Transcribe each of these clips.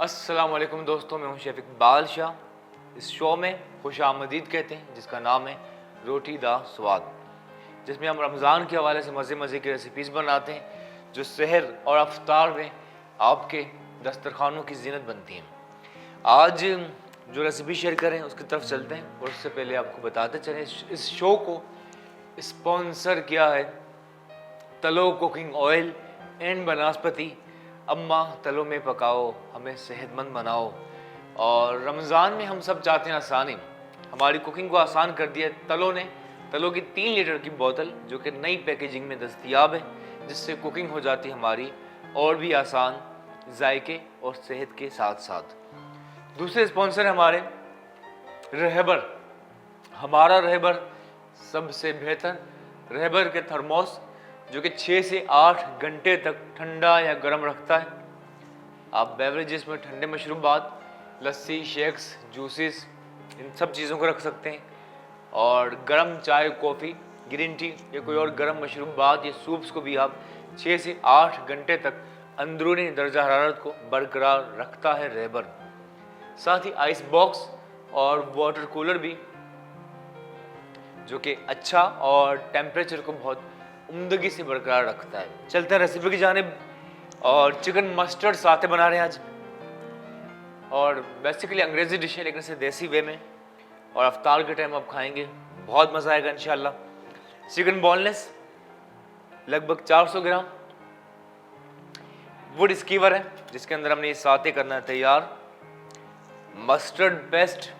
अस्सलामुअलैकुम दोस्तों, मैं हूं शेफ इकबाल शाह। इस शो में खुश आमदीद कहते हैं, जिसका नाम है रोटी दा स्वाद, जिसमें हम रमज़ान के हवाले से मज़े मज़े की रेसिपीज़ बनाते हैं जो सहर और अफ्तार में आपके दस्तरखानों की ज़ीनत बनती हैं। आज जो रेसिपी शेयर करें उसकी तरफ चलते हैं, और उससे पहले आपको बताते चलें इस शो को स्पॉन्सर किया है तलो कुकिंग ऑयल एंड बनस्पति। अम्मा तलो में पकाओ, हमें सेहतमंद बनाओ। और रमज़ान में हम सब चाहते हैं आसानी, हमारी कुकिंग को आसान कर दिया तलो ने। तलो की 3 लीटर की बोतल जो कि नई पैकेजिंग में दस्तयाब है, जिससे कुकिंग हो जाती है हमारी और भी आसान, जायके और सेहत के साथ साथ। दूसरे स्पॉन्सर है हमारे रहबर। हमारा रहबर सबसे बेहतर रहबर के थर्मोस, जो कि 6 से 8 घंटे तक ठंडा या गर्म रखता है। आप बेवरेजेस में ठंडे मशरूबात, लस्सी, शेक्स, जूसेस, इन सब चीज़ों को रख सकते हैं। और गर्म चाय, कॉफ़ी, ग्रीन टी या कोई और गर्म मशरूबात या सूप्स को भी आप 6 से 8 घंटे तक अंदरूनी दर्जा हरारत को बरकरार रखता है रहबर। साथ ही आइस बॉक्स और वाटर कूलर भी, जो कि अच्छा और टेम्परेचर को बहुत उम्दगी से बरकरार रखता है। चलते हैं रेसिपी की जानिब। और चिकन मस्टर्ड साथे बना रहे हैं आज, और बेसिकली अंग्रेज़ी डिश है लेकिन इसे देसी वे में, और अफ्तार के टाइम आप खाएंगे, बहुत मज़ा आएगा इंशाल्लाह। चिकन बोनलेस लगभग 400 ग्राम, वुड स्कीवर है जिसके अंदर हमने ये साथे करना है तैयार। मस्टर्ड पेस्ट,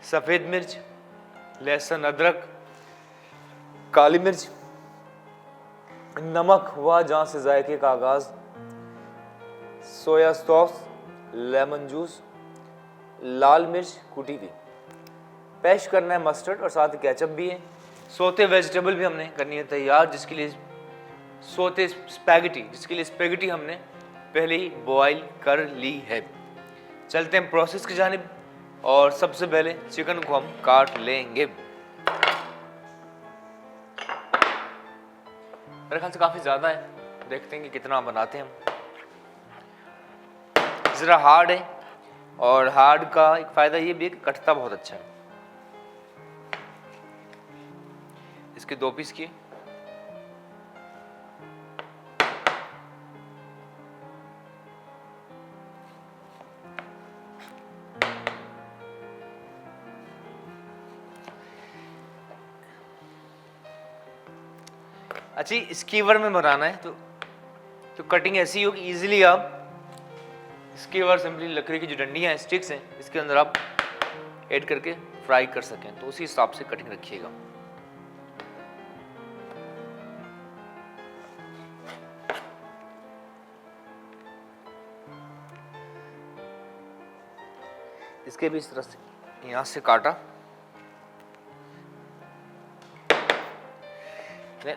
सफ़ेद मिर्च, लहसुन, अदरक, काली मिर्च, नमक हुआ जहाँ से जायके का आगाज, सोया सॉस, लेमन जूस, लाल मिर्च कूटी हुई। पेस्ट करना है मस्टर्ड, और साथ ही केचप भी है। सोते वेजिटेबल भी हमने करनी है तैयार, जिसके लिए सोते स्पैगेटी, जिसके लिए स्पैगेटी हमने पहले ही बॉयल कर ली है। चलते हैं प्रोसेस की जानिब, और सबसे पहले चिकन को हम काट लेंगे। मेरे ख्याल से काफ़ी ज़्यादा है, देखते हैं कि कितना बनाते हैं हम। ज़रा हार्ड है, और हार्ड का एक फ़ायदा ये भी है कि कटता बहुत अच्छा है। इसके 2 पीस किए। अच्छी स्कीवर में बनाना है तो कटिंग ऐसी हो कि ईजिली आप स्कीवर, सिंपली लकड़ी की जो डंडियाँ हैं, स्टिक्स हैं, इसके अंदर आप ऐड करके फ्राई कर सकें, तो उसी हिसाब से कटिंग रखिएगा। इसके भी इस तरह से यहाँ से काटा,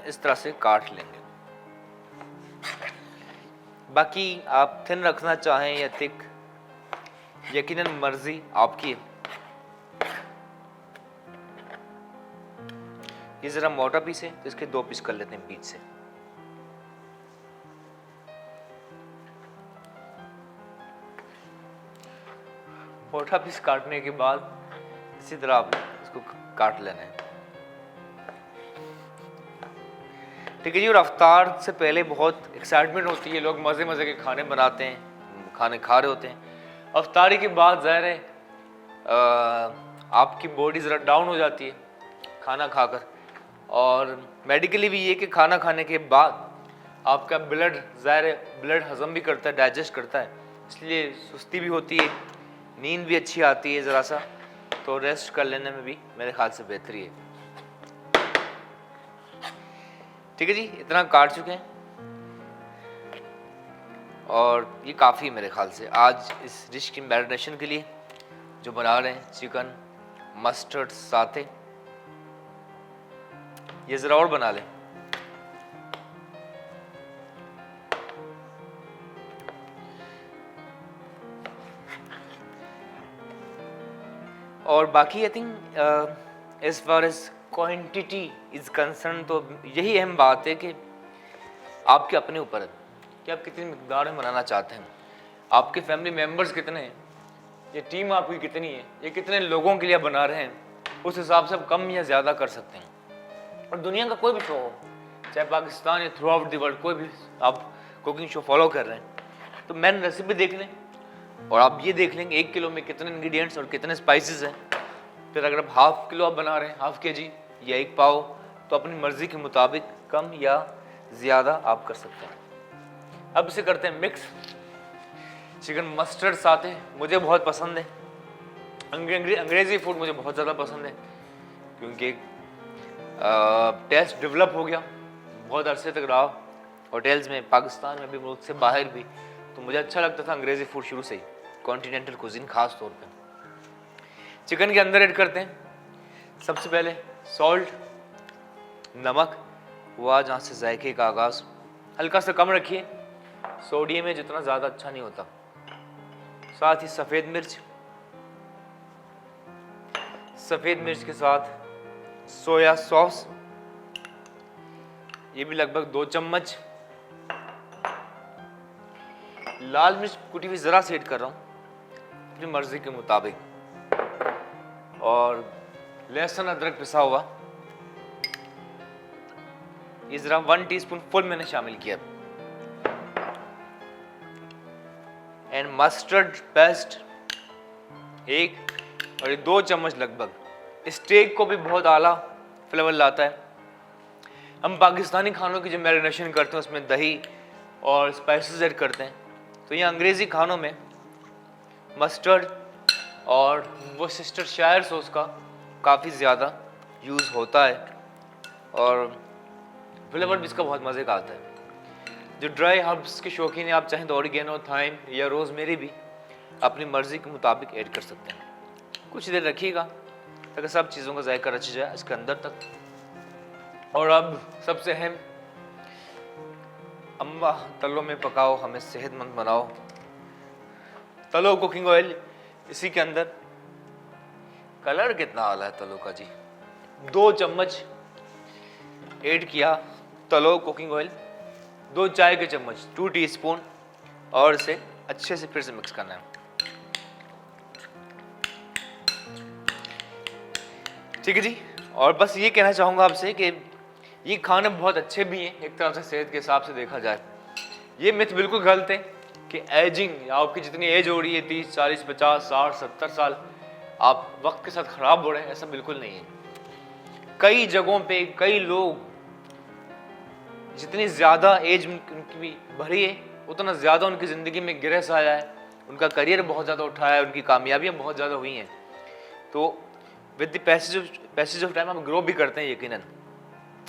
इस तरह से काट लेंगे। बाकी आप थिन रखना चाहें या थिक, यकीनन मर्जी आपकी है। ये जरा मोटा पीस है तो इसके 2 पीस कर लेते हैं बीच से। मोटा पीस काटने के बाद इसी तरह आप इसको काट लेना है। ठीक है जी। और अफ्तार से पहले बहुत एक्साइटमेंट होती है, लोग मज़े मज़े के खाने बनाते हैं, खाने खा रहे होते हैं। अफ्तारी के बाद ज़ाहिर है आपकी बॉडी ज़रा डाउन हो जाती है खाना खाकर, और मेडिकली भी ये कि खाना खाने के बाद आपका ब्लड, ज़ाहिर है ब्लड हज़म भी करता है, डाइजेस्ट करता है, इसलिए सुस्ती भी होती है, नींद भी अच्छी आती है ज़रा सा, तो रेस्ट कर लेने में भी मेरे ख्याल से बेहतरी है। ठीक है जी, इतना काट चुके हैं, और ये काफ़ी है मेरे ख्याल से आज इस डिश की मैरिनेशन के लिए जो बना रहे हैं चिकन मस्टर्ड साथे। ये ज़रा और बना लें। और बाकी I think as far as quantity is concern, तो यही अहम बात है कि आपके अपने ऊपर है कि आप कितनी मिकदार में बनाना चाहते हैं। आपके फैमिली मेंबर्स कितने हैं, ये टीम आपकी कितनी है, ये कितने लोगों के लिए बना रहे हैं, उस हिसाब से आप कम या ज़्यादा कर सकते हैं। और दुनिया का कोई भी शो हो, चाहे पाकिस्तान या थ्रू आउट द वर्ल्ड, कोई भी आप कुकिंग शो फॉलो कर रहे हैं तो मैंने रेसिपी देख लें और आप ये देख लेंगे 1 किलो में कितने इंग्रेडिएंट्स और कितने स्पाइसेस हैं। फिर अगर आप हाफ किलो आप बना रहे हैं, हाफ केजी या 1 पाव, तो अपनी मर्ज़ी के मुताबिक कम या ज़्यादा आप कर सकते हैं। अब इसे करते हैं मिक्स। चिकन मस्टर्ड साथे मुझे बहुत पसंद है, अंग्रेज़ी फूड मुझे बहुत ज़्यादा पसंद है क्योंकि टेस्ट डेवलप हो गया, बहुत अरसे तक रहा होटल्स में, पाकिस्तान में भी, मुल्क से बाहर भी, तो मुझे अच्छा लगता था अंग्रेज़ी फूड शुरू से ही, कॉन्टिनेंटल कुजीन खास तौर पे। चिकन के अंदर ऐड करते हैं सबसे पहले सॉल्ट, नमक, हुआ जहाँ से जायके का आगाज़, हल्का सा कम रखिए, सोडियम में जितना ज़्यादा अच्छा नहीं होता। साथ ही सफ़ेद मिर्च, सफ़ेद मिर्च के साथ सोया सॉस, ये भी लगभग 2 चम्मच, लाल मिर्च कुटी हुई ज़रा से ऐड कर रहा हूँ अपनी मर्ज़ी के मुताबिक, और लहसुन अदरक पिसा हुआ ये ज़रा 1 टीस्पून फुल मैंने शामिल किया, एंड मस्टर्ड पेस्ट 1 और ये 2 चम्मच लगभग। स्टेक को भी बहुत आला फ्लेवर लाता है। हम पाकिस्तानी खानों की जो मैरिनेशन करते हैं उसमें दही और स्पाइसेस ऐड करते हैं, तो ये अंग्रेज़ी खानों में मस्टर्ड और वर्सेस्टरशायर सॉस का काफ़ी ज़्यादा यूज़ होता है और फ्लेवर भी इसका बहुत मज़े का आता है। जो ड्राई हर्ब्स के शौकीन है, आप चाहें तो ऑरिगेनो, थाइम या रोज़मेरी भी अपनी मर्ज़ी के मुताबिक ऐड कर सकते हैं। कुछ देर रखिएगा ताकि सब चीज़ों का जायका रच जाए इसके अंदर तक। और अब सबसे अहम, अम्मा तलों में पकाओ हमें सेहतमंद बनाओ, तलो कुकिंग ऑयल इसी के अंदर। कलर कितना आला है तलो का जी। 2 चम्मच ऐड किया तलो कुकिंग ऑयल, 2 चाय के चम्मच 2 टीस्पून, और इसे अच्छे से फिर से मिक्स करना है। ठीक है जी। और बस ये कहना चाहूँगा आपसे कि ये खाने बहुत अच्छे भी हैं एक तरह से सेहत के हिसाब से देखा जाए। ये मिथ बिल्कुल गलत है कि एजिंग, आपकी जितनी एज हो रही है 30, 40, 50, 60, 70 साल, आप वक्त के साथ ख़राब हो रहे हैं, ऐसा बिल्कुल नहीं है। कई जगहों पे कई लोग जितनी ज़्यादा एज उनकी बढ़ी है उतना ज़्यादा उनकी ज़िंदगी में गिरस आया है, उनका करियर बहुत ज़्यादा उठाया है, उनकी कामयाबियाँ बहुत ज़्यादा हुई हैं। तो with the passage of time हम ग्रो भी करते हैं यकीनन,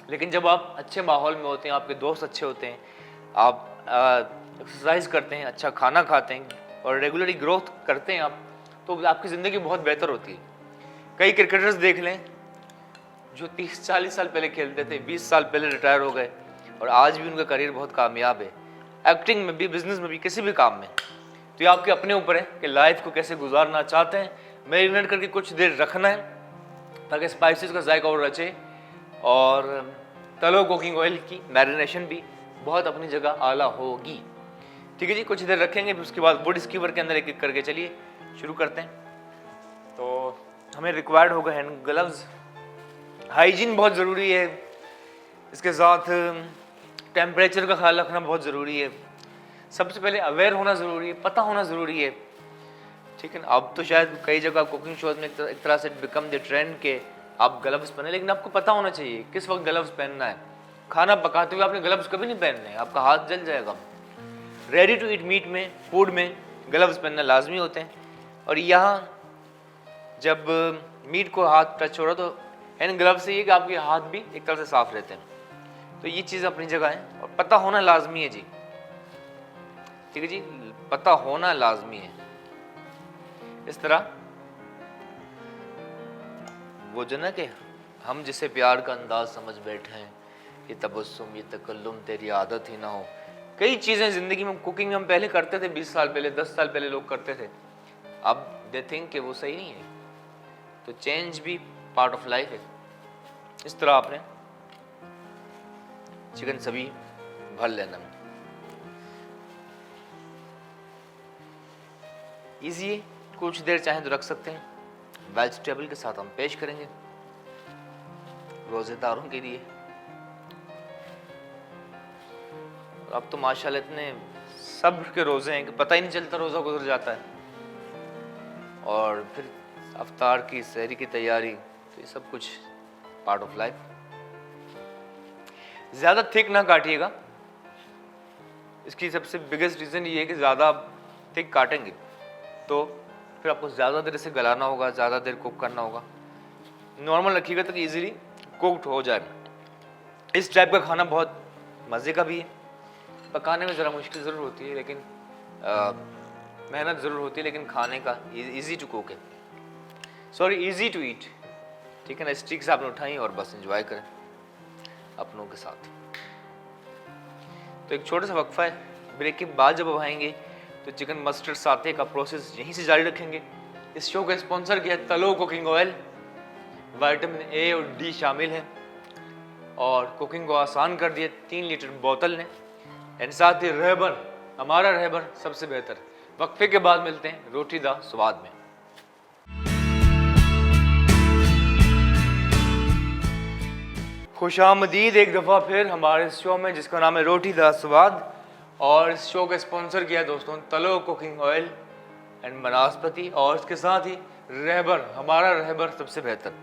लेकिन जब आप अच्छे माहौल में होते हैं, आपके दोस्त अच्छे होते हैं, आप एक्सरसाइज करते हैं, अच्छा खाना खाते हैं और रेगुलरली ग्रोथ करते हैं आप, तो आपकी ज़िंदगी बहुत बेहतर होती है। कई क्रिकेटर्स देख लें जो 30-40 साल पहले खेलते थे, 20 साल पहले रिटायर हो गए और आज भी उनका करियर बहुत कामयाब है, एक्टिंग में भी, बिजनेस में भी, किसी भी काम में। तो ये आपके अपने ऊपर है कि लाइफ को कैसे गुजारना चाहते हैं। मैरिनेट करके कुछ देर रखना है ताकि स्पाइसेस का जायका और रचे, और तलो कुकिंग ऑयल की मैरिनेशन भी बहुत अपनी जगह आला होगी। ठीक है जी, कुछ देर रखेंगे, फिर उसके बाद वुड स्कीवर के अंदर एक एक करके चलिए शुरू करते हैं। तो हमें रिक्वायर्ड होगा हैंड ग्लव्स, हाइजीन बहुत ज़रूरी है, इसके साथ टेम्परेचर का ख्याल रखना बहुत ज़रूरी है, सबसे पहले अवेयर होना ज़रूरी है, पता होना ज़रूरी है। ठीक है ना, अब तो शायद कई जगह कुकिंग शोज में एक तरह से बिकम द ट्रेंड के आप ग्लव्स पहने, लेकिन आपको पता होना चाहिए किस वक्त ग्लव्स पहनना है। खाना पकाते हुए आपने ग्लव्स कभी नहीं पहनने, आपका हाथ जल जाएगा। रेडी टू ईट मीट में, फूड में ग्लव्स पहनना लाजमी होते हैं। और यहाँ जब मीट को हाथ टच हो रहा तो हैंड ग्लव से ये कि आपके हाथ भी एक तरह से साफ रहते हैं। तो ये चीज़ अपनी जगह है और पता होना लाजमी है जी। ठीक है जी, पता होना लाजमी है। इस तरह वो जो ना कि हम जिसे प्यार का अंदाज समझ बैठे हैं, ये तबस्सुम, ये तकल्लुम तेरी आदत ही ना हो। कई चीज़ें ज़िंदगी में कुकिंग में हम पहले करते थे, 20 साल पहले, 10 साल पहले लोग करते थे, अब दे थिंक कि वो सही नहीं है। तो चेंज भी पार्ट ऑफ लाइफ है। इस तरह आपने चिकन सभी भर लेना। इजी है, कुछ देर चाहें तो रख सकते हैं। वेजिटेबल के साथ हम पेश करेंगे रोज़ेदारों के लिए। अब तो माशाल्लाह इतने सब्र के रोज़े हैं कि पता ही नहीं चलता, रोज़ा गुजर जाता है। और फिर अफ्तार की, सहरी की तैयारी, तो ये सब कुछ पार्ट ऑफ लाइफ। ज़्यादा थिक ना काटिएगा, इसकी सबसे बिगेस्ट रीज़न ये है कि ज़्यादा थिक काटेंगे तो फिर आपको ज़्यादा देर इसे गलाना होगा, ज़्यादा देर कुक करना होगा। नॉर्मल रखिएगा तो इजीली कुक्ड हो जाए। इस टाइप का खाना बहुत मज़े का भी है, पकाने में ज़रा मुश्किल ज़रूर होती है, लेकिन मेहनत ज़रूर होती है, लेकिन खाने का इजी टू कुक है, सॉरी इजी टू ईट। ठीक है ना, स्टिक्स आपने उठाई और बस एंजॉय करें अपनों के साथ। तो एक छोटा सा वक्फा है, ब्रेक के बाद जब अब आएंगे तो चिकन मस्टर्ड साते का प्रोसेस यहीं से जारी रखेंगे। इस शो का स्पॉन्सर किया तलो कुकिंग ऑयल, विटामिन ए और डी शामिल है और कुकिंग को आसान कर दिया 3 लीटर बोतल ने। एंड साथ ही रहबर, हमारा रहबर सबसे बेहतर। वक्फे के बाद मिलते हैं रोटी दा स्वाद में। खुशामदीद एक दफ़ा फिर हमारे इस शो में जिसका नाम है रोटी दा स्वाद। और इस शो का स्पॉन्सर किया दोस्तों तलो कुकिंग ऑयल एंड वनस्पति, और इसके साथ ही रहबर, हमारा रहबर सबसे बेहतर।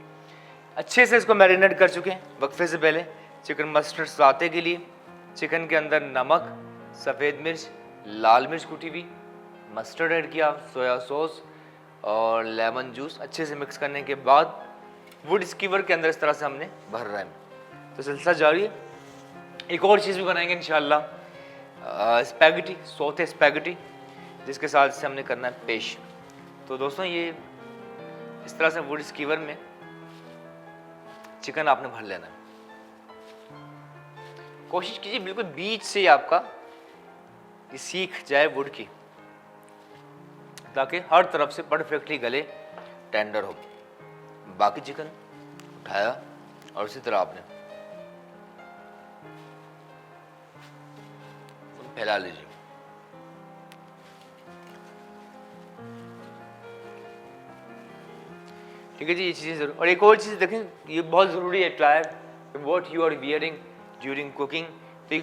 अच्छे से इसको मैरिनेट कर चुके हैं वक्फे से पहले चिकन मस्टर्ड साते के लिए। चिकन के अंदर नमक, सफ़ेद मिर्च, लाल मिर्च कुटी हुई, मस्टर्ड ऐड किया, सोया सॉस और लेमन जूस। अच्छे से मिक्स करने के बाद वुड स्कीवर के अंदर इस तरह से हमने भर रहा है। तो सिलसिला जारी है। एक और चीज़ भी बनाएंगे इंशाल्लाह, स्पैगेटी, सोते स्पैगेटी, जिसके साथ से हमने करना है पेश। तो दोस्तों ये इस तरह से वुड स्कीवर में चिकन आपने भर लेना है। कोशिश कीजिए बिल्कुल बीच से आपका ये सीख जाए वुड की, ताकि हर तरफ से परफेक्टली गले, टेंडर हो। बाकी चिकन उठाया और इसी तरह आपने फैला लीजिए। ठीक है जी, ये चीज़ें जरूर। और एक और चीज़ देखें, ये बहुत ज़रूरी है, ट्रायर what you are wearing during cooking. तो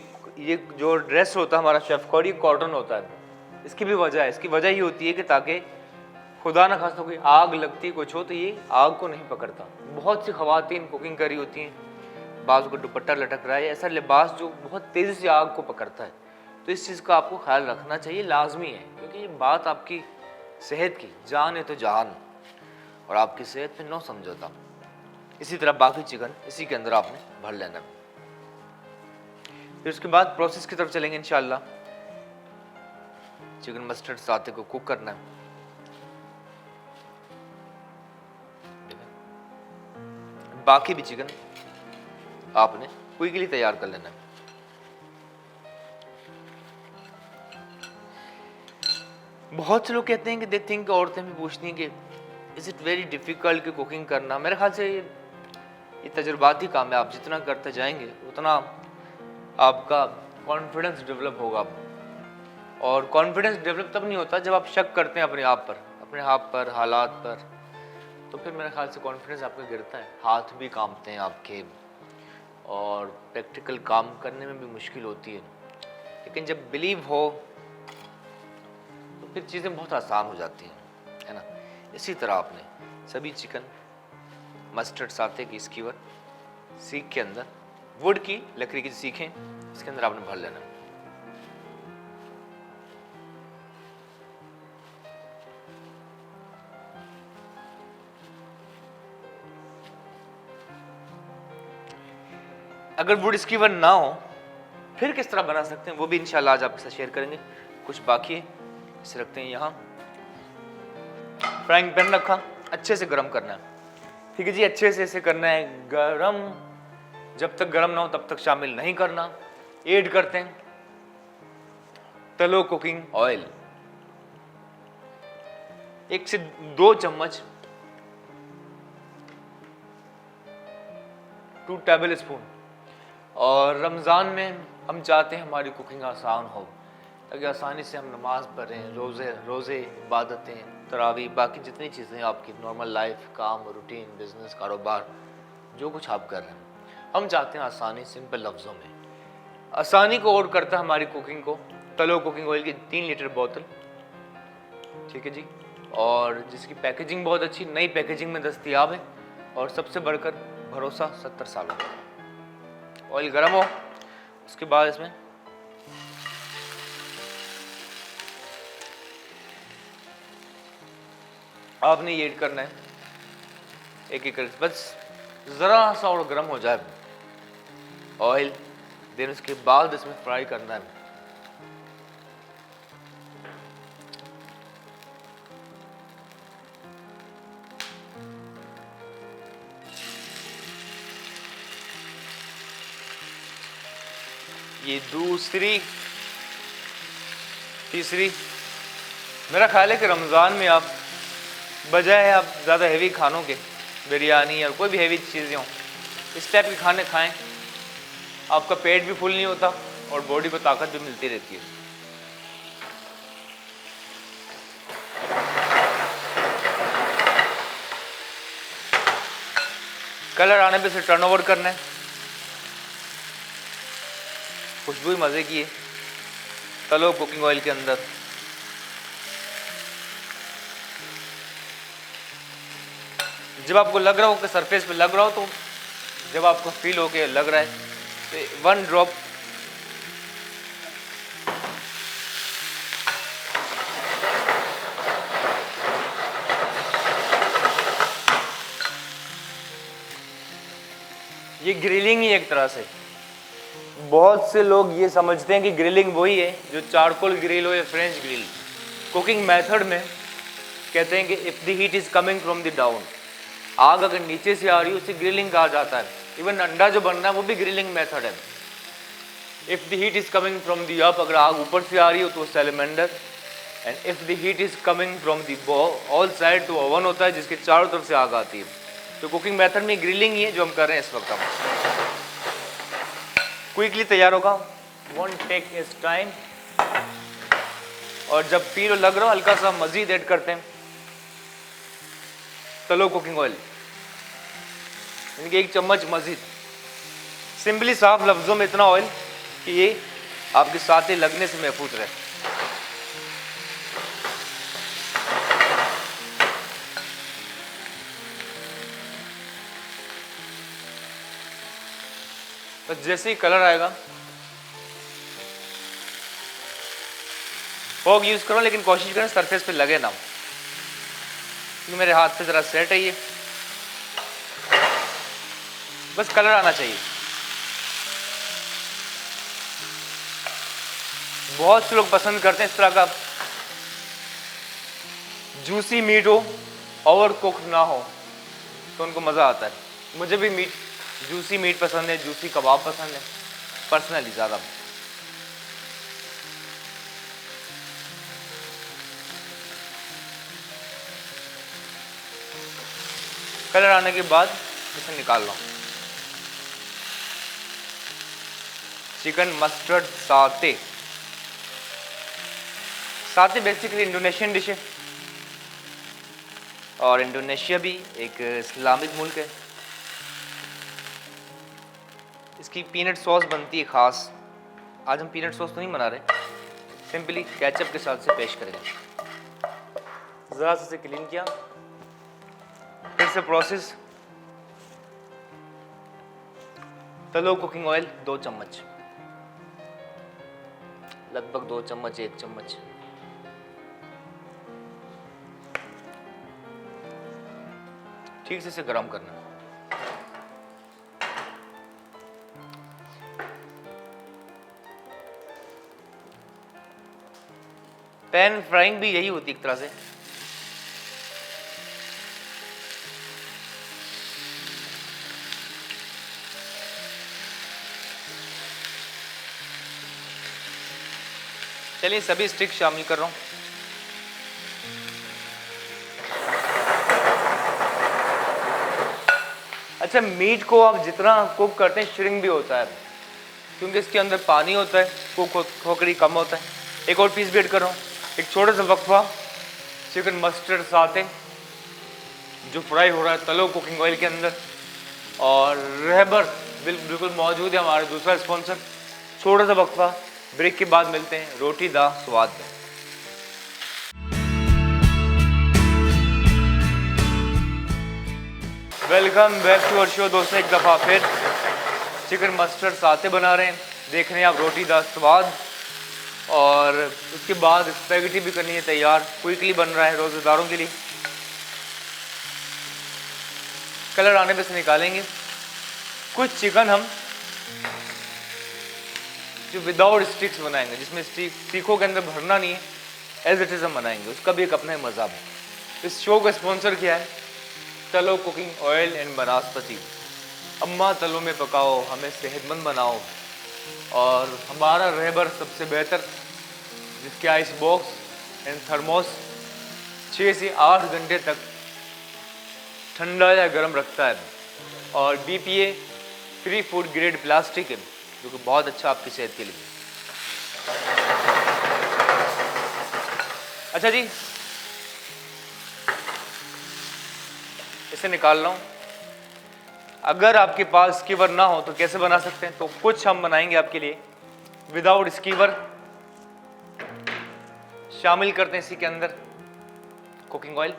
ये जो ड्रेस होता है हमारा शेफ का, ये कॉटन होता है। इसकी भी वजह है, इसकी वजह ये होती है कि ताकि खुदा न खास्ता कोई आग लगती कुछ हो तो ये आग को नहीं पकड़ता। बहुत सी ख़वातीन कुकिंग करी होती हैं, बाजू का दुपट्टा लटक रहा है, ऐसा लिबास जो बहुत तेज़ी से आग को पकड़ता है। तो इस चीज़ का आपको ख्याल रखना चाहिए, लाजमी है, क्योंकि ये बात आपकी सेहत की, जान है तो जहान, और आपकी सेहत पे नो समझौता। इसी तरह बाकी चिकन इसी के अंदर आपने भर लेना। फिर उसके बाद प्रोसेस की तरफ चलेंगे इंशाल्लाह। चिकन मस्टर्ड साते को कुक करना है। बाकी भी चिकन आपने क्विकली तैयार कर लेना है। बहुत से लोग कहते हैं कि देखते हैं कि औरतें भी पूछती हैं कि इज़ इट वेरी डिफ़िकल्ट कि कुकिंग करना। मेरे ख्याल से ये तजुर्बाती काम है, आप जितना करते जाएंगे उतना आपका कॉन्फिडेंस डेवलप होगा। और कॉन्फिडेंस डेवलप तब नहीं होता जब आप शक करते हैं अपने आप पर, हालात पर, तो फिर मेरे ख्याल से कॉन्फिडेंस आपका गिरता है, हाथ भी कांपते हैं आपके, और प्रैक्टिकल काम करने में भी मुश्किल होती है। लेकिन जब बिलीव हो तो फिर चीज़ें बहुत आसान हो जाती हैं, है ना। इसी तरह आपने सभी चिकन मस्टर्ड साते की स्कीवर सीख के अंदर, वुड की लकड़ी की सीखें, इसके अंदर आपने भर लेना। अगर वुड स्कीवर ना हो फिर किस तरह बना सकते हैं वो भी इंशाल्लाह आज आपके साथ शेयर करेंगे। कुछ बाकी है, इसे रखते हैं यहाँ। फ्राइंग पैन रखा, अच्छे से गर्म करना है। ठीक है जी, अच्छे से इसे करना है गरम। जब तक गरम ना हो तब तक शामिल नहीं करना। ऐड करते हैं तलो कुकिंग ऑयल, 1 से 2 चम्मच, 2 टेबल स्पून। और रमज़ान में हम चाहते हैं हमारी कुकिंग आसान हो, ताकि आसानी से हम नमाज़ पढ़ें, रोज़े इबादतें, तरावी, बाकी जितनी चीज़ें आपकी नॉर्मल लाइफ, काम, रूटीन, बिज़नेस, कारोबार, जो कुछ आप कर रहे हैं, हम चाहते हैं आसानी, सिंपल लफ्ज़ों में। आसानी को और करता है हमारी कुकिंग को तलो कुकिंग ऑयल की 3 लीटर बोतल, ठीक है जी, और जिसकी पैकेजिंग बहुत अच्छी नई पैकेजिंग में दस्तयाब है, और सबसे बढ़कर भरोसा 70 सालों का। ऑयल गर्म हो, उसके बाद इसमें आपने ये ऐड करना है एक एक करके, बस ज़रा सा और गर्म हो जाए ऑयल, देन उसके बाद इसमें फ्राई करना है। ये दूसरी, तीसरी, मेरा ख्याल है कि रमज़ान में आप बजाय आप ज़्यादा हेवी खानों के, बिरयानी या कोई भी हेवी चीज़ें हों, इस टाइप के खाने खाएं, आपका पेट भी फुल नहीं होता और बॉडी को ताकत भी मिलती रहती है। कलर आने पे से टर्न ओवर करना है, खुशबू ही मज़े की है। तलो कुकिंग ऑयल के अंदर जब आपको लग रहा हो कि सरफेस पे लग रहा हो, तो जब आपको फील हो के लग रहा है तो 1 ड्रॉप ये ग्रिलिंग ही एक तरह से, बहुत से लोग ये समझते हैं कि ग्रिलिंग वही है जो चारकोल ग्रिल हो या फ्रेंच ग्रिल। कुकिंग मेथड में कहते हैं कि if the heat is coming from the down, आग अगर नीचे से आ रही है उसे ग्रिलिंग कहा जाता है। इवन अंडा जो बन रहा है वो भी ग्रिलिंग मेथड है। If the heat is coming from the up, अगर आग ऊपर से आ रही हो तो salamander, and if the heat is coming from the all side तो ओवन होता है जिसके चारों तरफ से आग आती है। तो कुकिंग मेथड में ग्रिलिंग ही है जो हम कर रहे हैं इस वक्त। हम क्विकली तैयार होगा, वॉन्ट टेक इज टाइम, और जब फील लग रहा हो हल्का सा मजीद ऐड करते हैं तलो कुकिंग ऑयल, यानी कि 1 चम्मच मजीद। सिंपली साफ लफ्ज़ों में इतना ऑयल कि ये आपके साथ ही लगने से महफूज रहे। तो जैसे ही कलर आएगा, फोक यूज करो लेकिन कोशिश करें सरफेस पे लगे ना, क्योंकि मेरे हाथ पे जरा सेट है ये, बस कलर आना चाहिए। बहुत से लोग पसंद करते हैं इस तरह का जूसी मीट हो, ओवर कुक ना हो, तो उनको मज़ा आता है। मुझे भी मीट, जूसी मीट पसंद है, जूसी कबाब पसंद है पर्सनली ज़्यादा। कलर आने के बाद इसे निकाल लो। चिकन मस्टर्ड साते, साते बेसिकली इंडोनेशियन डिश है, और इंडोनेशिया भी एक इस्लामिक मुल्क है। इसकी पीनट सॉस बनती है ख़ास। आज हम पीनट सॉस तो नहीं बना रहे, सिंपली केचप के साथ से पेश करेंगे। ज़रा से क्लीन किया, फिर से प्रोसेस। तलो कुकिंग ऑयल 2 चम्मच, लगभग 2 चम्मच, 1 चम्मच। ठीक से इसे गर्म करना। पैन फ्राइंग भी यही होती है एक तरह से। चलिए सभी स्टिक शामिल कर रहा हूं। अच्छा, मीट को आप जितना कुक करते हैं श्रिंक भी होता है, क्योंकि इसके अंदर पानी होता है, कुक खोखड़ी कम होता है। एक और पीस भी ऐड कर रहा हूँ। एक छोटा सा वक्फा चिकन मस्टर्ड साथे जो फ्राई हो रहा है तलो कुकिंग ऑयल के अंदर, और रहबर बिल्कुल मौजूद है हमारा दूसरा स्पॉन्सर। छोटा सा वक्फा, ब्रेक के बाद मिलते हैं रोटी दा स्वाद में। Welcome back to our show दोस्तों। एक दफ़ा फिर चिकन मस्टर्ड साथे बना रहे हैं, देख रहे हैं आप रोटी दा स्वाद, और उसके बाद स्पैगेटी भी करनी है तैयार, क्विकली बन रहा है रोज़ेदारों के लिए। कलर आने पे से निकालेंगे। कुछ चिकन हम जो विदाउट स्टिक्स बनाएंगे, जिसमें स्टिकों के अंदर भरना नहीं है, एज इट इज़ हम बनाएंगे, उसका भी एक अपना ही मज़ा है। इस शो का स्पॉन्सर किया है तलो कुकिंग ऑयल एंड बनास्पति। अम्मा तलो में पकाओ, हमें सेहतमंद बनाओ। और हमारा रहबर सबसे बेहतर, जिसके आइस बॉक्स एंड थर्मोस 6 से 8 घंटे तक ठंडा या गर्म रखता है, और BPA free food grade plastic है, जो कि बहुत अच्छा आपकी सेहत के लिए। अच्छा जी, इसे निकाल रहा हूँ। अगर आपके पास स्कीवर ना हो तो कैसे बना सकते हैं, तो कुछ हम बनाएंगे आपके लिए विदाउट स्कीवर। शामिल करते हैं इसी के अंदर कुकिंग ऑयल,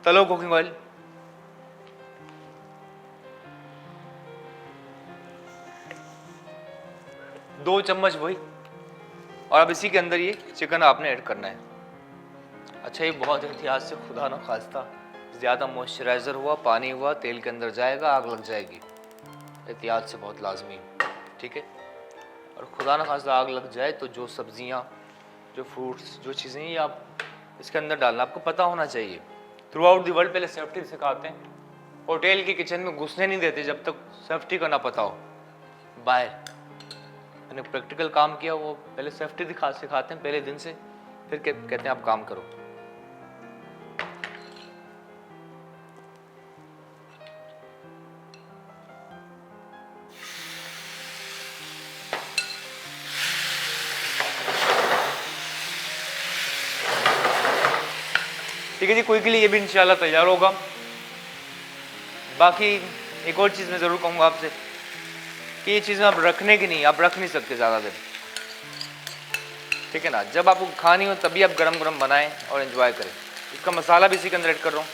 तलो कुकिंग ऑयल, दो चम्मच वही, और अब इसी के अंदर ये चिकन आपने ऐड करना है। अच्छा, ये बहुत एहतियात से, खुदा ना खास्ता ज़्यादा मॉइस्चराइज़र हुआ, पानी हुआ, तेल के अंदर जाएगा, आग लग जाएगी। एहतियात से बहुत लाजमी है, ठीक है। और खुदा ना खास्ता आग लग जाए तो जो सब्जियां, जो फ्रूट्स, जो चीज़ें ये आप इसके अंदर डालना आपको पता होना चाहिए। थ्रू आउट दी वर्ल्ड पहले सेफ्टी सिखाते हैं, होटल की किचन में घुसने नहीं देते जब तक सेफ्टी का ना पता हो। बाहर मैंने प्रैक्टिकल काम किया, वो पहले सेफ्टी सिखाते हैं पहले दिन से, फिर कहते हैं आप काम करो। ठीक है जी, क्विकली ये भी इंशाल्लाह तैयार होगा। बाकी एक और चीज़ मैं ज़रूर कहूँगा आपसे कि ये चीज़ें आप रखने की नहीं, आप रख नहीं सकते ज़्यादा देर, ठीक है ना। जब आपको खानी हो तभी आप गरम गरम बनाएं और एंजॉय करें। इसका मसाला भी इसी के अंदर ऐड कर रहा हूँ।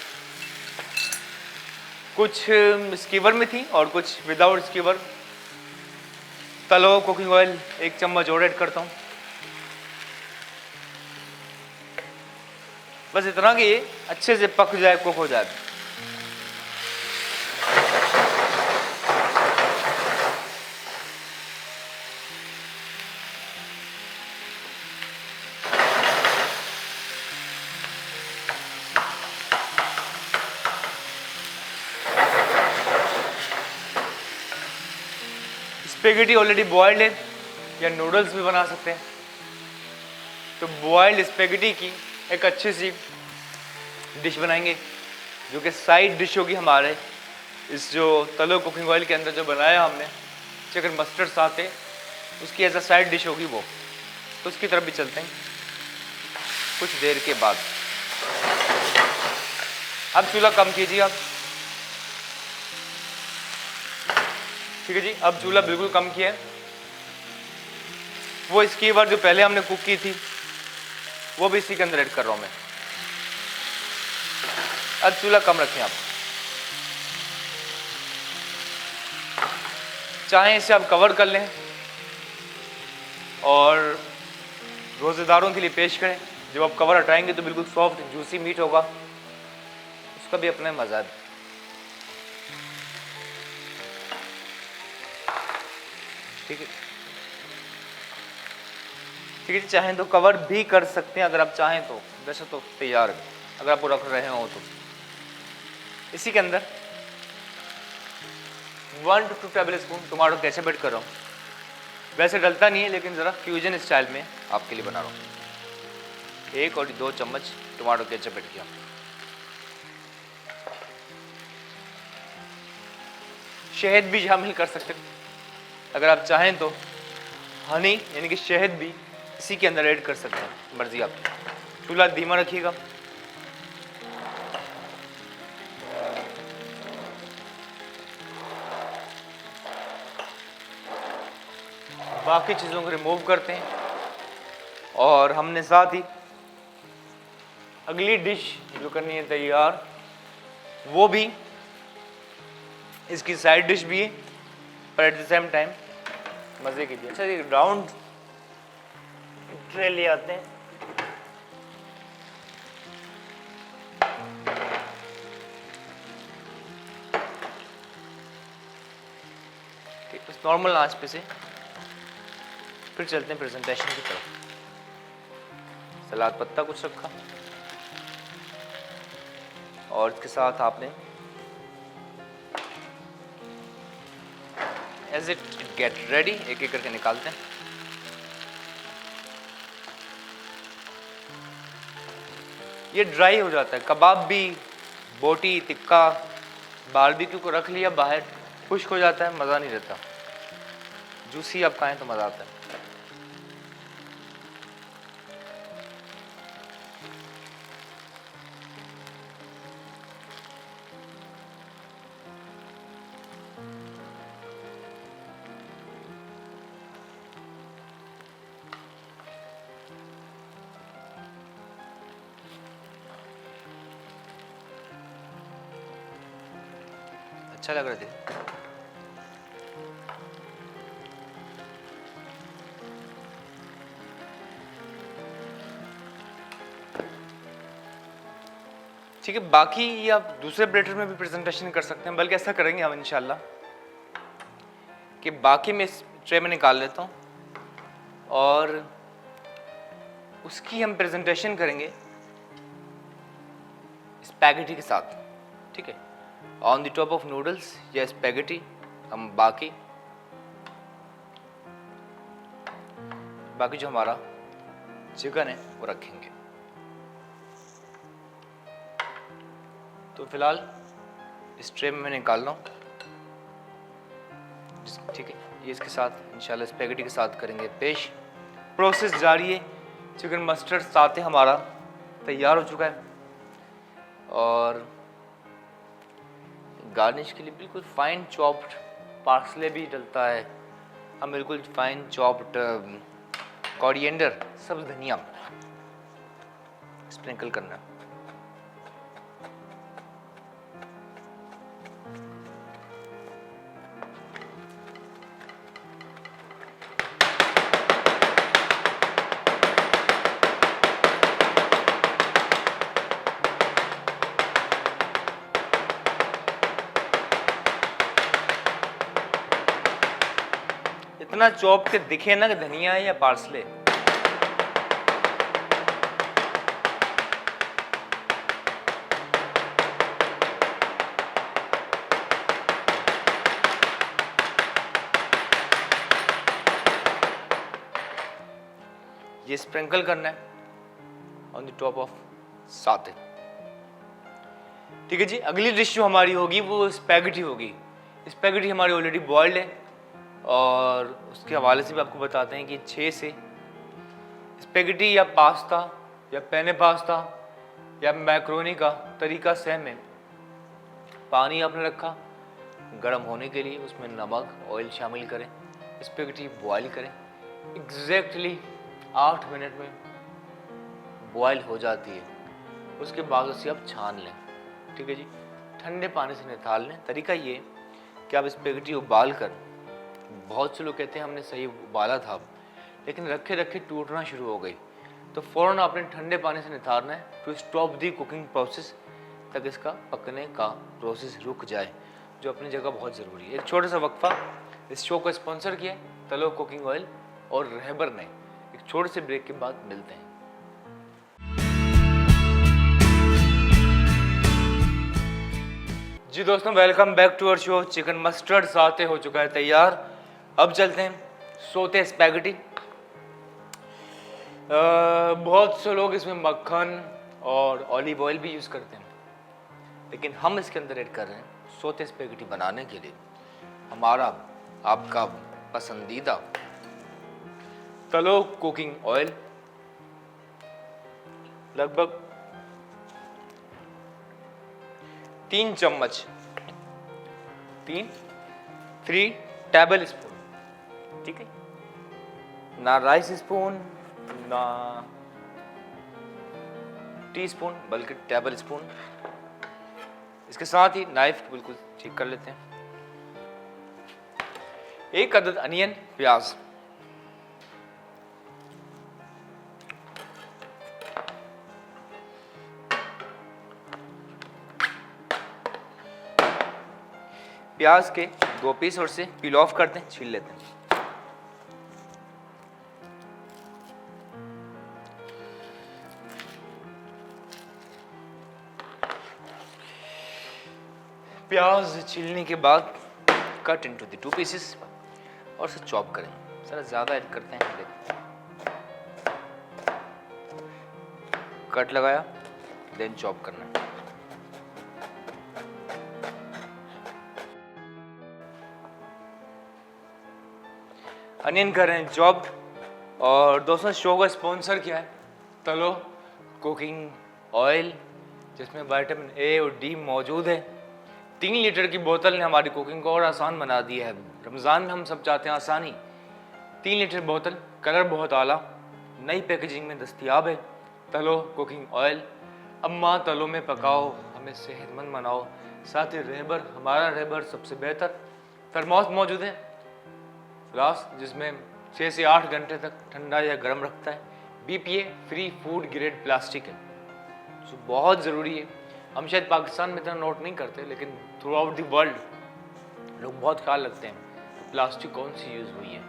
कुछ स्कीवर में थी और कुछ विदाउट स्कीवर। तलो कुकिंग ऑयल 1 चम्मच और ऐड करता हूँ। बस इतना कि ये अच्छे से पक जाए, कुक हो जाए। स्पेगेटी ऑलरेडी बॉइल्ड है, या नूडल्स भी बना सकते हैं। तो बॉइल्ड स्पेगेटी की एक अच्छी सी डिश बनाएंगे, जो कि साइड डिश होगी हमारे इस जो तलो कुकिंग ऑयल के अंदर जो बनाया हमने चिकन मस्टर्ड साथे, उसकी एज अ साइड डिश होगी वो। तो उसकी तरफ भी चलते हैं कुछ देर के बाद। अब चूल्हा कम कीजिए आप, ठीक है जी। अब चूल्हा बिल्कुल कम किया है। वो स्कीवर जो पहले हमने कुक की थी वो भी इसी के अंदर ऐड कर रहा हूं मैं। अब चूल्हा कम रखें आप। चाहे इसे आप कवर कर लें और रोजेदारों के लिए पेश करें। जब आप कवर हटाएंगे तो बिल्कुल सॉफ्ट जूसी मीट होगा, उसका भी अपना मजा है। ठीक है, ठीक है। चाहें तो कवर भी कर सकते हैं अगर आप चाहें तो, वैसे तो तैयार है अगर आप रख रहे हो तो। इसी के अंदर 1 to 2 table spoon tomato ketchup add कर रहा हूँ। वैसे डलता नहीं है लेकिन ज़रा फ्यूजन स्टाइल में आपके लिए बना रहा हूँ। 1 और 2 चम्मच टमाटो केचप ऐड किया। शहद भी शामिल कर सकते हैं अगर आप चाहें तो। हनी यानी कि शहद भी इसी के अंदर ऐड कर सकते हैं, मर्जी आपकी। चूल्हा धीमा रखिएगा। बाकी चीज़ों को रिमूव करते हैं और हमने साथ ही अगली डिश जो करनी है तैयार, वो भी इसकी साइड डिश भी है पर एट द सेम टाइम मज़े कीजिए। अच्छा, एक राउंड ट्रे ले आते हैं। बस नॉर्मल आंच पे से फिर चलते हैं प्रेजेंटेशन की तरफ। सलाद पत्ता कुछ रखा और इसके साथ आपने एज इट गेट रेडी, एक एक करके निकालते हैं। ये ड्राई हो जाता है। कबाब भी, बोटी, टिक्का, बारबेक्यू को रख लिया बाहर, खुश्क हो जाता है, मज़ा नहीं रहता। जूसी आप खाएं तो मज़ा आता है। अच्छा लग रहा था। ठीक है, बाकी ये आप दूसरे प्लेटर में भी प्रेजेंटेशन कर सकते हैं, बल्कि ऐसा करेंगे हम इंशाल्लाह कि बाकी मैं इस ट्रे में निकाल लेता हूँ और उसकी हम प्रेजेंटेशन करेंगे स्पैगेटी के साथ। ठीक है, on the top of noodles या स्पैगेटी हम बाकी जो हमारा चिकन है वो रखेंगे। तो फिलहाल इस ट्रे में मैं निकाल रहा हूँ। ठीक है, ये इसके साथ इंशाल्लाह स्पैगेटी के साथ करेंगे पेश। प्रोसेस जारी है। चिकन मस्टर्ड साथ हमारा तैयार हो चुका है और गार्निश के लिए बिल्कुल फाइन चॉप्ड पार्सले भी डलता है। हम बिल्कुल फाइन चॉप्ड कोरिएंडर, सब्ज धनिया स्प्रिंकल करना। इतना चॉप के दिखे ना कि धनिया है या पार्सले। ये स्प्रिंकल करना है ऑन द टॉप ऑफ साते। ठीक है जी, अगली डिश जो हमारी होगी वो स्पैगेटी होगी। स्पैगेटी हमारी ऑलरेडी बॉइल्ड है और उसके हवाले से भी आपको बताते हैं कि 6 से स्पैगेटी या पास्ता या पेने पास्ता या मैक्रोनी का तरीका सेम है। पानी आपने रखा गर्म होने के लिए, उसमें नमक ऑयल शामिल करें, स्पैगेटी बॉयल करें। एग्जैक्टली 8 मिनट में बॉयल हो जाती है। उसके बाद उसे आप छान लें। ठीक है जी, ठंडे पानी से निकाल लें। तरीका ये कि आप स्पैगेटी उबाल कर, बहुत से लोग कहते हैं हमने सही उबाला था लेकिन रखे रखे टूटना शुरू हो गई, तो फ़ौरन आपने ठंडे पानी से नितारना है to stop the cooking process, तक इसका पकने का प्रोसेस रुक जाए, जो अपनी जगह बहुत ज़रूरी है। एक छोटा सा वक्फा। इस शो को स्पॉन्सर किया तलो कुकिंग ऑयल और रहबर ने। एक छोटे से ब्रेक के बाद मिलते हैं। जी दोस्तों, welcome back to our show. Chicken mustard साथे हो चुका है तैयार। अब चलते हैं सोते स्पैगेटी। बहुत से लोग इसमें मक्खन और ऑलिव ऑयल भी यूज़ करते हैं, लेकिन हम इसके अंदर ऐड कर रहे हैं सोते स्पैगेटी बनाने के लिए हमारा आपका पसंदीदा तलो कुकिंग ऑयल, लगभग 3 चम्मच, 3 टेबल स्पून, ठीक है, ना राइस स्पून ना टी स्पून बल्कि टेबल स्पून। इसके साथ ही नाइफ बिल्कुल ठीक कर लेते हैं। 1 अदद अनियन, प्याज, प्याज के 2 पीस और से पील ऑफ करते हैं, छील लेते हैं। प्याज छीलने के बाद कट इनटू द 2 पीसेस और उसे चॉप करें। जरा ज़्यादा ऐड करते हैं, कट लगाया, देन चॉप करना है। अनियन कर रहे हैं चॉप। और दोस्तों शो का स्पॉन्सर क्या है? तलो कुकिंग ऑयल, जिसमें विटामिन ए और डी मौजूद है। 3 लीटर की बोतल ने हमारी कुकिंग को और आसान बना दी है। रमज़ान में हम सब चाहते हैं आसानी। 3 लीटर बोतल, कलर बहुत आला, नई पैकेजिंग में दस्तयाब है। तलो कुकिंग ऑयल, अम्मा तलो में पकाओ, हमें सेहतमंद बनाओ। साथ ही रहबर, हमारा रहबर सबसे बेहतर। थर्मोस मौजूद है फ्लास्क, जिसमें 6 से 8 घंटे तक ठंडा या गर्म रखता है। BPA free food grade plastic है, जो बहुत ज़रूरी है। हम शायद पाकिस्तान में इतना नोट नहीं करते, लेकिन थ्रू आउट द वर्ल्ड लोग बहुत ख्याल रखते हैं प्लास्टिक कौन सी यूज़ हुई है,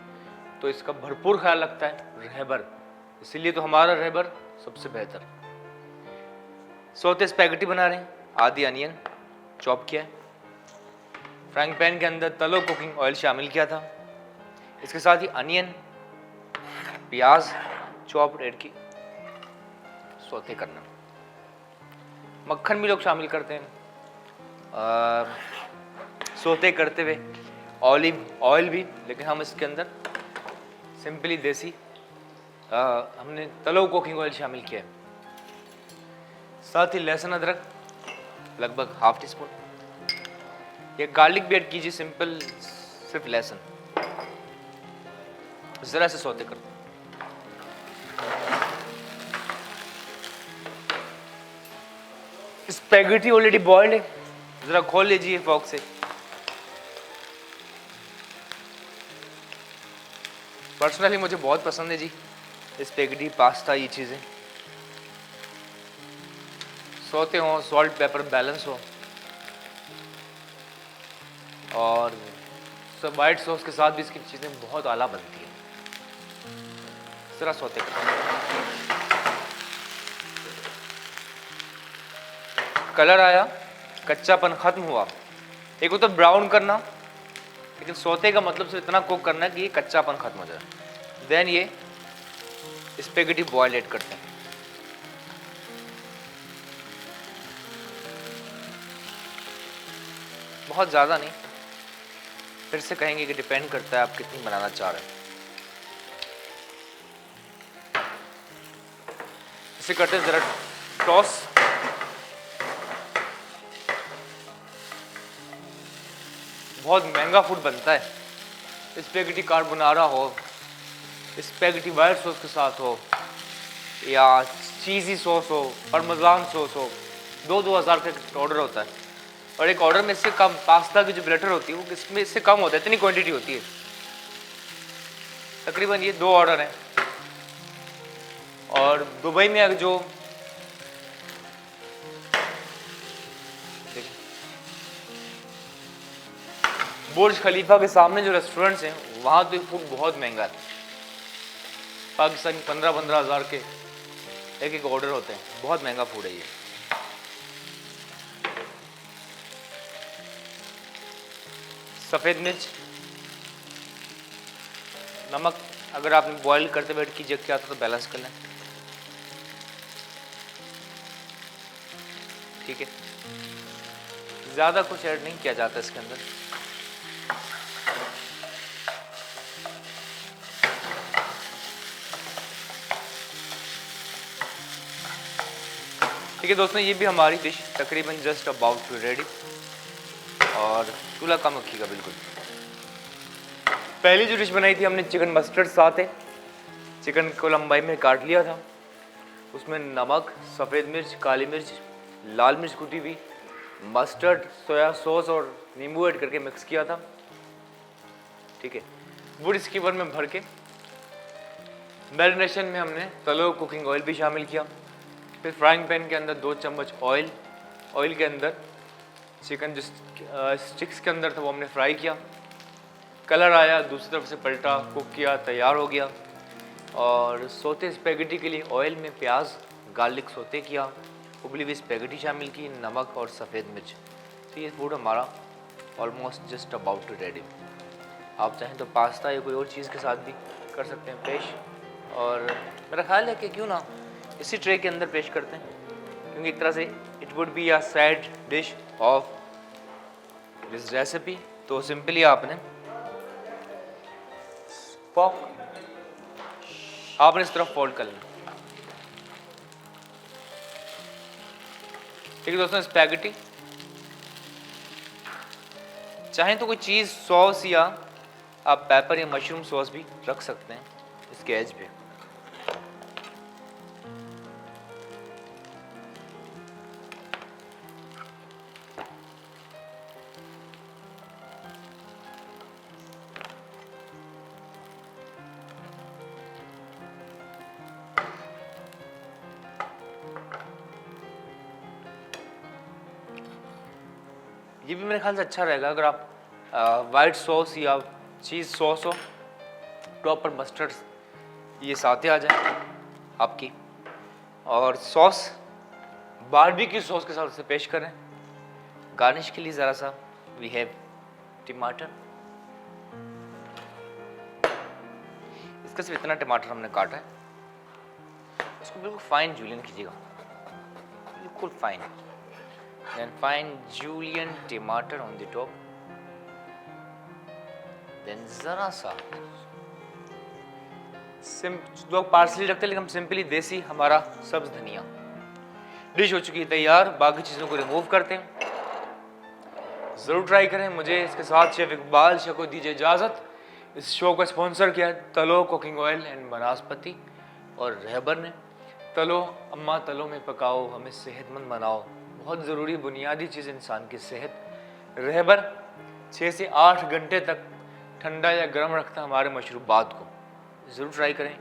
तो इसका भरपूर ख्याल रखता है रहबर। इसीलिए तो हमारा रहबर सबसे बेहतर। सोते स्पैगेटी बना रहे हैं। आधी अनियन चॉप किया है, फ्राइंग पैन के अंदर तलो कुकिंग ऑयल शामिल किया था। इसके साथ ही अनियन, प्याज चॉप ऐड की, सोते करना। मक्खन भी लोग शामिल करते हैं सोते करते हुए, ऑलिव ऑयल भी, लेकिन हम इसके अंदर सिंपली देसी हमने तलो कुकिंग ऑयल शामिल किया है। साथ ही लहसुन अदरक लगभग ½ टी स्पून, या गार्लिक भी ऐड कीजिए, सिंपल सिर्फ लहसुन। जरा से सोते कर। स्पैगेटी ऑलरेडी बॉइल्ड है, जरा खोल लीजिए फॉक से। पर्सनली मुझे बहुत पसंद है जी स्पैगेटी, पास्ता, ये चीज़ें। सोते हो, सॉल्ट पेपर बैलेंस हो, और सब वाइट सॉस के साथ भी इसकी चीज़ें बहुत आला बनती है। जरा सोते कलर आया, कच्चापन खत्म हुआ। एक को तो ब्राउन करना, लेकिन सोते का मतलब सिर्फ इतना कुक करना है कि ये कच्चापन खत्म हो जाए। देन ये स्पैगेटी बॉयल ऐड करते हैं। बहुत ज़्यादा नहीं, फिर से कहेंगे कि डिपेंड करता है आप कितनी बनाना चाह रहे हैं। इसे करते हैं जरा टॉस। बहुत महंगा फूड बनता है। स्पैगेटी कार्बोनारा हो, स्पैगेटी वाइट सॉस के साथ हो, या चीज़ी सॉस हो, पार्मेजान सॉस हो, 2-2 हज़ार का ऑर्डर होता है। और एक ऑर्डर में इससे कम पास्ता की जो बैटर होती है वो इसमें इससे कम होता है, इतनी क्वांटिटी होती है। तकरीबन ये 2 ऑर्डर हैं। और दुबई में जो बुर्ज खलीफा के सामने जो रेस्टोरेंट्स हैं, वहाँ तो फूड बहुत महंगा है। पाकिस्तान 15-15 हज़ार के एक ऑर्डर होते हैं, बहुत महंगा फूड है ये। सफ़ेद मिर्च, नमक अगर आपने बॉयल करते वेट की जग किया था तो बैलेंस कर लें, ठीक है। ज़्यादा कुछ ऐड नहीं किया जाता इसके अंदर। ठीक है दोस्तों, ये भी हमारी डिश तकरीबन जस्ट अबाउट टू रेडी। और चूल्हा कम रखिएगा बिल्कुल। पहली जो डिश बनाई थी हमने चिकन मस्टर्ड साथ है। चिकन को लंबाई में काट लिया था, उसमें नमक, सफ़ेद मिर्च, काली मिर्च, लाल मिर्च कुटी हुई, मस्टर्ड, सोया सॉस और नींबू ऐड करके मिक्स किया था। ठीक है, वुड स्कीवर में भर के मैरिनेशन में हमने तलो कुकिंग ऑयल भी शामिल किया। फिर फ्राइंग पैन के अंदर 2 चम्मच ऑयल के अंदर चिकन जो स्टिक्स के अंदर था वो हमने फ्राई किया। कलर आया, दूसरी तरफ से पलटा, कुक किया, तैयार हो गया। और सोते स्पेगेटी के लिए ऑयल में प्याज गार्लिक सोते किया, उबली हुई स्पेगेटी शामिल की, नमक और सफ़ेद मिर्च। तो ये फूड हमारा almost just about to ready. आप चाहें तो पास्ता या कोई और चीज़ के साथ भी कर सकते हैं पेश। और मेरा ख्याल है कि क्यों ना इसी ट्रे के अंदर पेश करते हैं, क्योंकि एक तरह से it would be a side dish of this recipe. तो सिंपली आपने पॉक आपने इस तरफ फोल्ड कर लेना। ठीक है दोस्तों, स्पैगेटी चाहें तो कोई चीज़ सॉस या आप पेपर या मशरूम सॉस भी रख सकते हैं इसके एज पे। ये भी मेरे ख्याल से अच्छा रहेगा अगर आप वाइट सॉस या चीज़ सॉस हो, टॉप पर मस्टर्ड ये साथ आ जाए आपकी, और सॉस बारबेक्यू सॉस के साथ उसे पेश करें। गार्निश के लिए ज़रा सा वी हैव टमाटर। इसका सिर्फ इतना टमाटर हमने काटा है, इसको बिल्कुल फाइन जूलियन कीजिएगा, बिल्कुल fine. Then fine julienne tomato on the top. Then जरा सा लोग पार्सली रखते हैं, लेकिन हम सिंपली देसी हमारा सब्ज धनिया। डिश हो चुकी है तैयार, बाकी चीज़ों को रिमूव करते हैं। ज़रूर ट्राई करें। मुझे इसके साथ शेफ इकबाल शाह को दीजिए इजाज़त। इस शो को स्पॉन्सर किया तलो कुकिंग ऑयल एंड बनास्पति और रहबर ने। तलो अम्मा तलो में पकाओ, हमें सेहतमंद बनाओ, बहुत ज़रूरी बुनियादी चीज़ इंसान की सेहत। रहबर 6 से 8 घंटे तक ठंडा या गर्म रखता है हमारे मशरूबात को। ज़रूर ट्राई करें।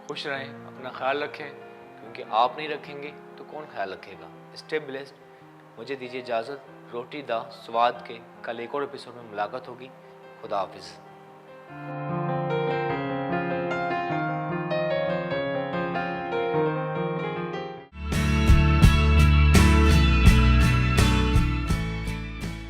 खुश रहें, अपना ख्याल रखें, क्योंकि आप नहीं रखेंगे तो कौन ख्याल रखेगा। Stay blessed. मुझे दीजिए इजाज़त। रोटी दा स्वाद के कल एक और एपिसोड में मुलाकात होगी। खुदा हाफिज़।